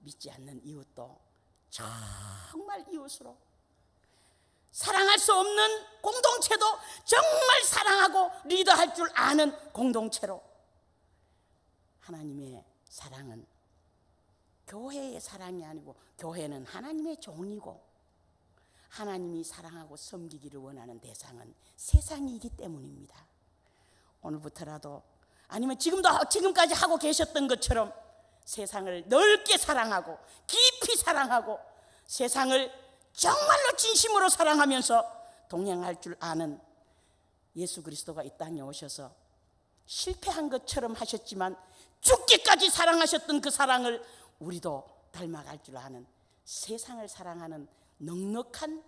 믿지 않는 이웃도 정말 이웃으로, 사랑할 수 없는 공동체도 정말 사랑하고 리더할 줄 아는 공동체로, 하나님의 사랑은 교회의 사랑이 아니고 교회는 하나님의 종이고, 하나님이 사랑하고 섬기기를 원하는 대상은 세상이기 때문입니다. 오늘부터라도, 아니면 지금까지 하고 계셨던 것처럼 세상을 넓게 사랑하고 깊이 사랑하고 세상을 정말로 진심으로 사랑하면서 동행할 줄 아는 예수 그리스도가 이 땅에 오셔서 실패한 것처럼 하셨지만 죽기까지 사랑하셨던 그 사랑을 우리도 닮아갈 줄 아는, 세상을 사랑하는 넉넉한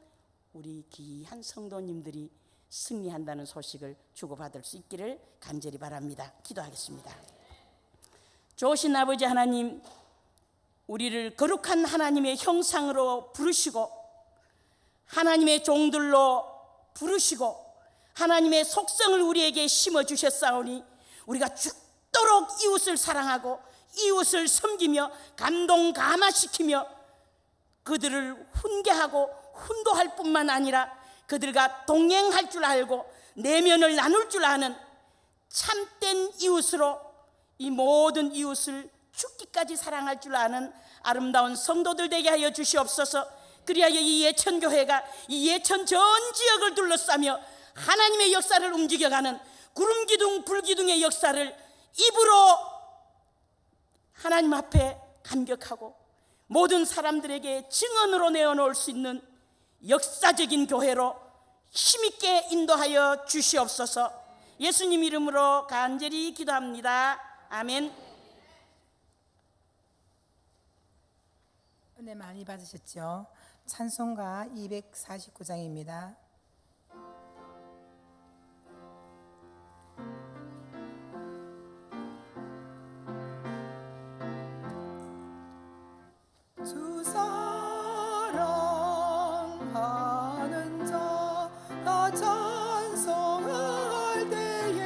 우리 귀한 성도님들이 승리한다는 소식을 주고받을 수 있기를 간절히 바랍니다. 기도하겠습니다. 좋으신 아버지 하나님, 우리를 거룩한 하나님의 형상으로 부르시고 하나님의 종들로 부르시고 하나님의 속성을 우리에게 심어주셨사오니 우리가 죽도록 이웃을 사랑하고 이웃을 섬기며 감동 감화시키며 그들을 훈계하고 훈도할 뿐만 아니라 그들과 동행할 줄 알고 내면을 나눌 줄 아는 참된 이웃으로 이 모든 이웃을 죽기까지 사랑할 줄 아는 아름다운 성도들 되게 하여 주시옵소서. 그리하여 이 예천교회가 이 예천 전 지역을 둘러싸며 하나님의 역사를 움직여가는 구름기둥 불기둥의 역사를 입으로 하나님 앞에 감격하고 모든 사람들에게 증언으로 내어놓을 수 있는 역사적인 교회로 힘있게 인도하여 주시옵소서. 예수님 이름으로 간절히 기도합니다. 아멘. 은혜 많이 받으셨죠? 찬송가 249장입니다. 주 사랑하는 자 나 찬송할 때에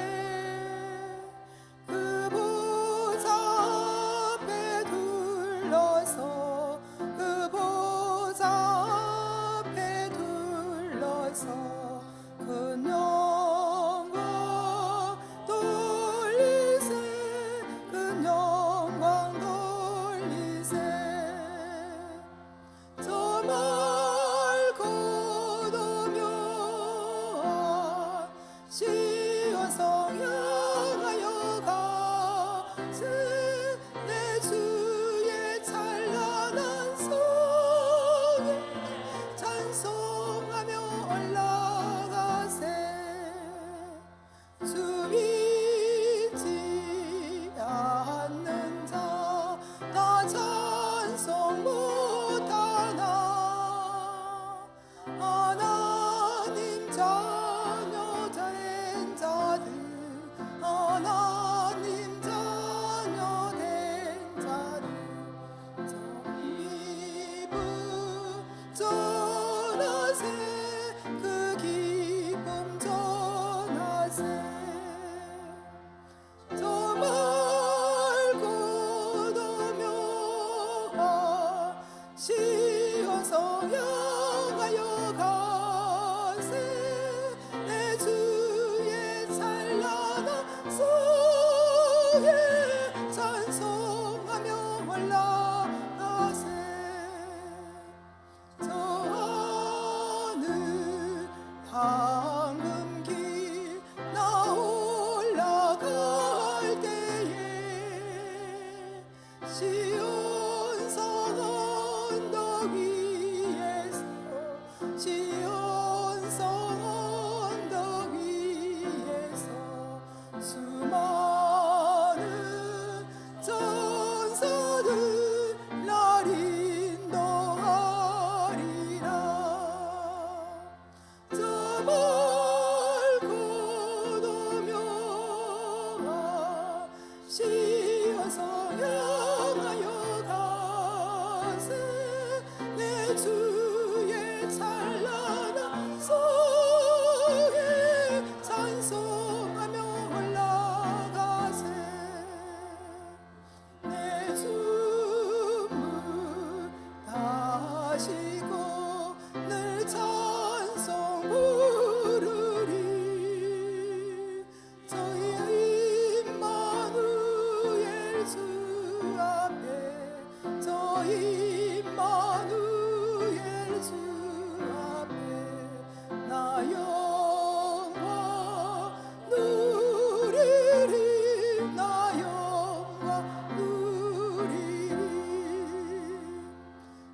시온성 언덕 위에서 시온성 언덕 위에서 수많은 전사들 날 인도하리라. 저 멀고 도명아 시온성 향하여 가세. 내 주의 찬란한 성에 찬송하며 올라가세. 내 숨을 다시고 늘 찬송 부르리. 저희 임마누엘 주 앞에 저희 임마누엘 주 앞에 나 영광 누리리. 나 영광 누리리.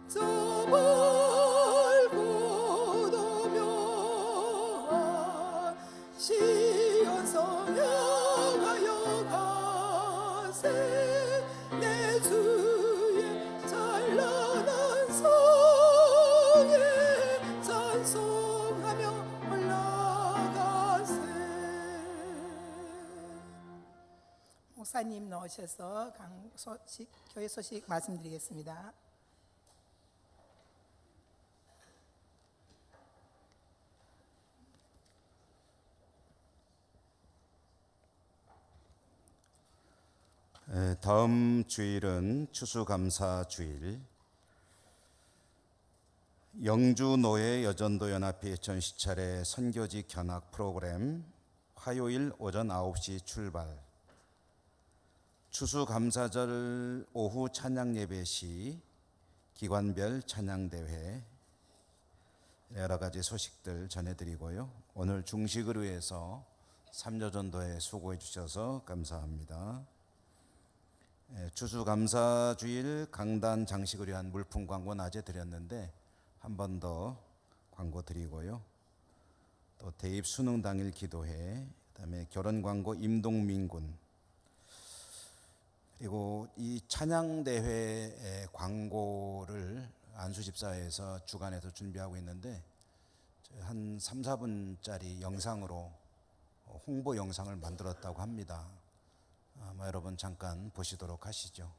저 멀고 도명한 시온성 향하여 가세. 내 주의 찬란한 성에 찬송하며 올라가세. 목사님 나오셔서 교회 소식 말씀드리겠습니다. 다음 주일은 추수감사주일, 영주노예여전도연합회 전시차례 선교지 견학 프로그램 화요일 오전 9시 출발, 추수감사절 오후 찬양예배 시 기관별 찬양대회, 여러 가지 소식들 전해드리고요. 오늘 중식을 위해서 삼려전도에 수고해 주셔서 감사합니다. 추수감사주일 강단 장식을 위한 물품 광고 낮에 드렸는데 한 번 더 광고 드리고요. 또 대입 수능 당일 기도회, 그다음에 결혼 광고 임동민군, 그리고 이 찬양대회 광고를 안수집사에서 주관해서 준비하고 있는데 한 3, 4분짜리 영상으로 홍보 영상을 만들었다고 합니다. 아마 여러분 잠깐 보시도록 하시죠.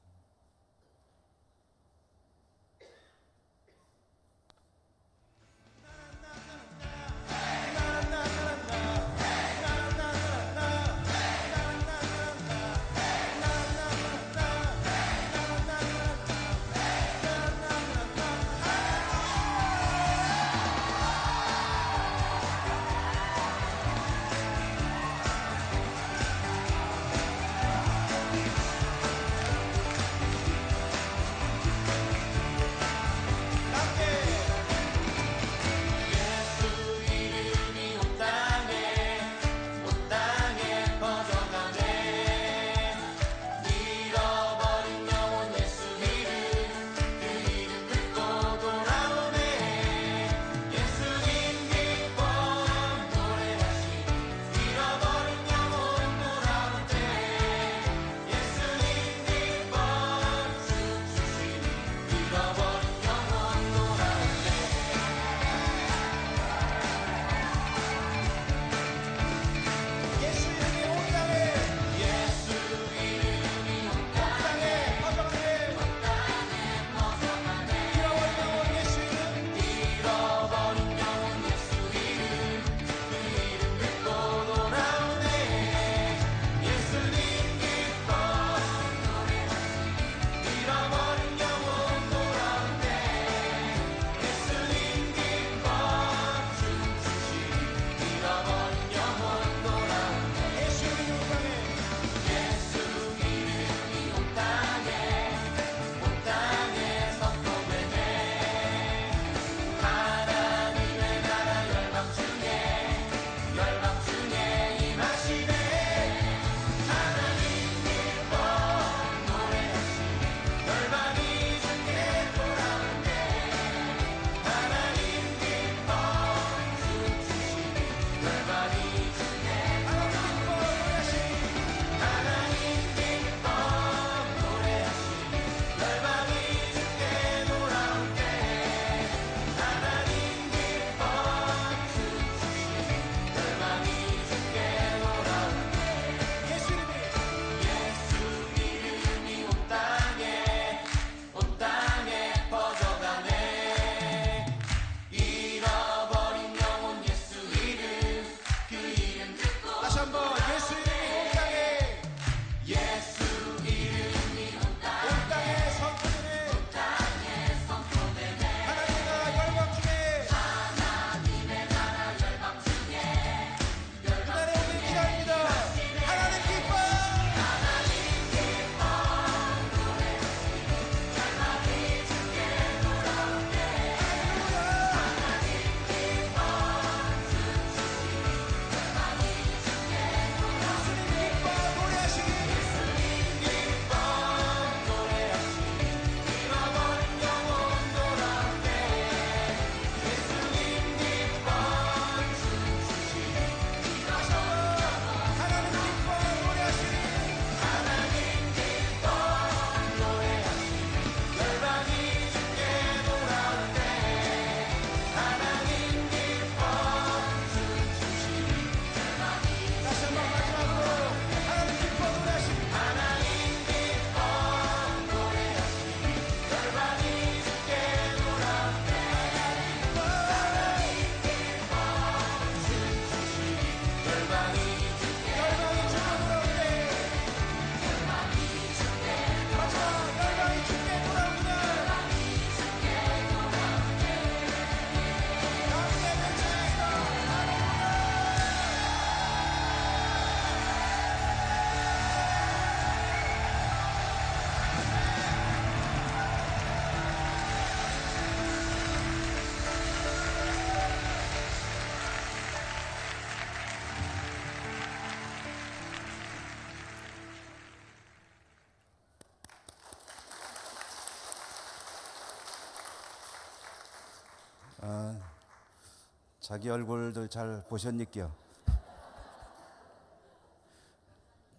자기 얼굴들 잘 보셨니까?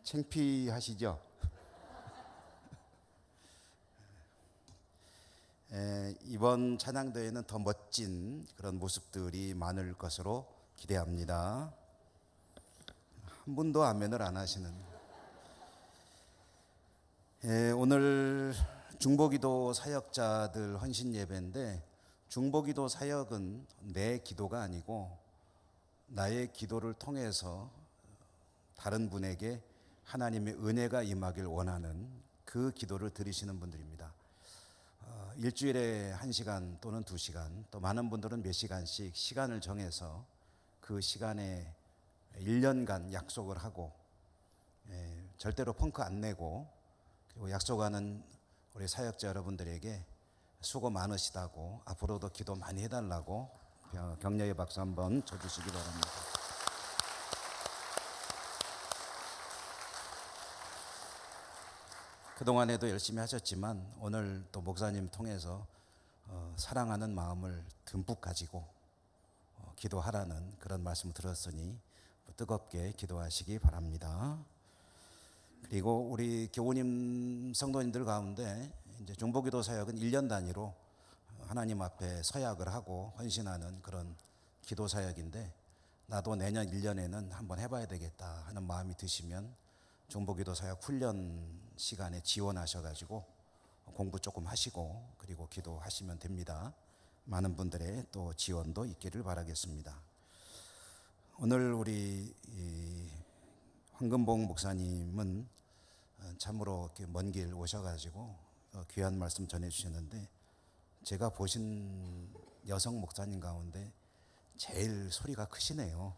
창피하시죠? 이번 찬양대회는 더 멋진 그런 모습들이 많을 것으로 기대합니다. 한 분도 아멘을 안 하시는. 오늘 중보기도 사역자들 헌신 예배인데, 중보기도 사역은 내 기도가 아니고 나의 기도를 통해서 다른 분에게 하나님의 은혜가 임하길 원하는 그 기도를 드리시는 분들입니다. 일주일에 1시간 또는 2시간, 또 많은 분들은 몇 시간씩 시간을 정해서 그 시간에 1년간 약속을 하고, 절대로 펑크 안 내고, 그리고 약속하는 우리 사역자 여러분들에게 수고 많으시다고, 앞으로도 기도 많이 해달라고 격려의 박수 한번 쳐주시기 바랍니다. 그동안에도 열심히 하셨지만 오늘 또 목사님 통해서 사랑하는 마음을 듬뿍 가지고 기도하라는 그런 말씀을 들었으니 뜨겁게 기도하시기 바랍니다. 그리고 우리 교우님 성도님들 가운데 이제 중보기도 사역은 1년 단위로 하나님 앞에 서약을 하고 헌신하는 그런 기도 사역인데, 나도 내년 1년에는 한번 해봐야 되겠다 하는 마음이 드시면 중보기도 사역 훈련 시간에 지원하셔가지고 공부 조금 하시고 그리고 기도하시면 됩니다. 많은 분들의 또 지원도 있기를 바라겠습니다. 오늘 우리 황금봉 목사님은 참으로 먼 길 오셔가지고 귀한 말씀 전해주셨는데, 제가 보신 여성 목사님 가운데 제일 소리가 크시네요.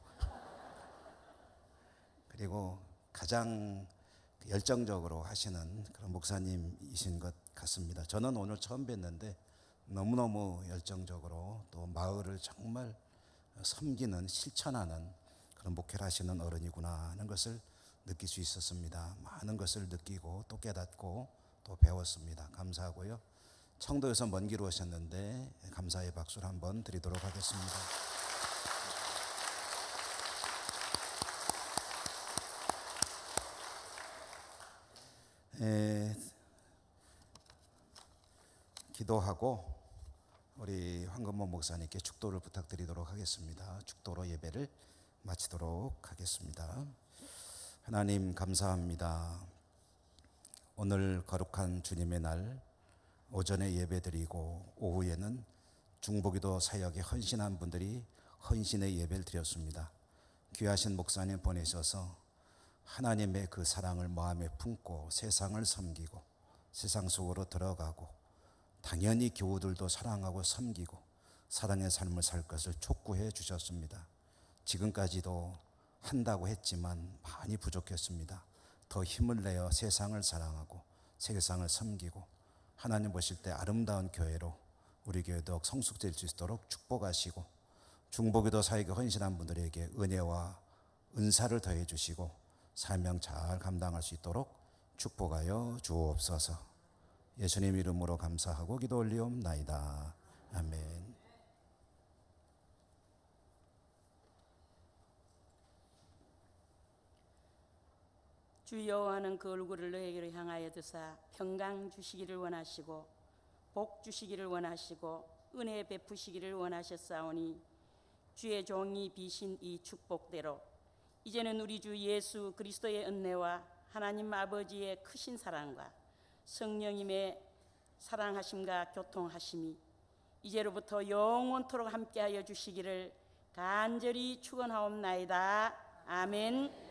그리고 가장 열정적으로 하시는 그런 목사님이신 것 같습니다. 저는 오늘 처음 뵀는데 너무너무 열정적으로 또 마을을 정말 섬기는, 실천하는 그런 목회를 하시는 어른이구나 하는 것을 느낄 수 있었습니다. 많은 것을 느끼고 또 깨닫고 또 배웠습니다. 감사하고요. 청도에서 먼 길 오셨는데 감사의 박수를 한번 드리도록 하겠습니다. 기도하고 우리 황금모 목사님께 축도를 부탁드리도록 하겠습니다. 축도로 예배를 마치도록 하겠습니다. 하나님 감사합니다. 오늘 거룩한 주님의 날, 오전에 예배드리고 오후에는 중보기도 사역에 헌신한 분들이 헌신의 예배를 드렸습니다. 귀하신 목사님 보내셔서 하나님의 그 사랑을 마음에 품고 세상을 섬기고 세상 속으로 들어가고, 당연히 교우들도 사랑하고 섬기고 사랑의 삶을 살 것을 촉구해 주셨습니다. 지금까지도 한다고 했지만 많이 부족했습니다. 더 힘을 내어 세상을 사랑하고 세상을 섬기고 하나님 보실 때 아름다운 교회로 우리 교회도 성숙될 수 있도록 축복하시고, 중보기도 사역에 헌신한 분들에게 은혜와 은사를 더해 주시고 사명 잘 감당할 수 있도록 축복하여 주옵소서. 예수님 이름으로 감사하고 기도 올리옵나이다. 아멘. 주 여호와는 그 얼굴을 너에게로 향하여 드사 평강 주시기를 원하시고 복 주시기를 원하시고 은혜 베푸시기를 원하셨사오니, 주의 종이 비신 이 축복대로 이제는 우리 주 예수 그리스도의 은혜와 하나님 아버지의 크신 사랑과 성령님의 사랑하심과 교통하심이 이제로부터 영원토록 함께하여 주시기를 간절히 축원하옵나이다. 아멘.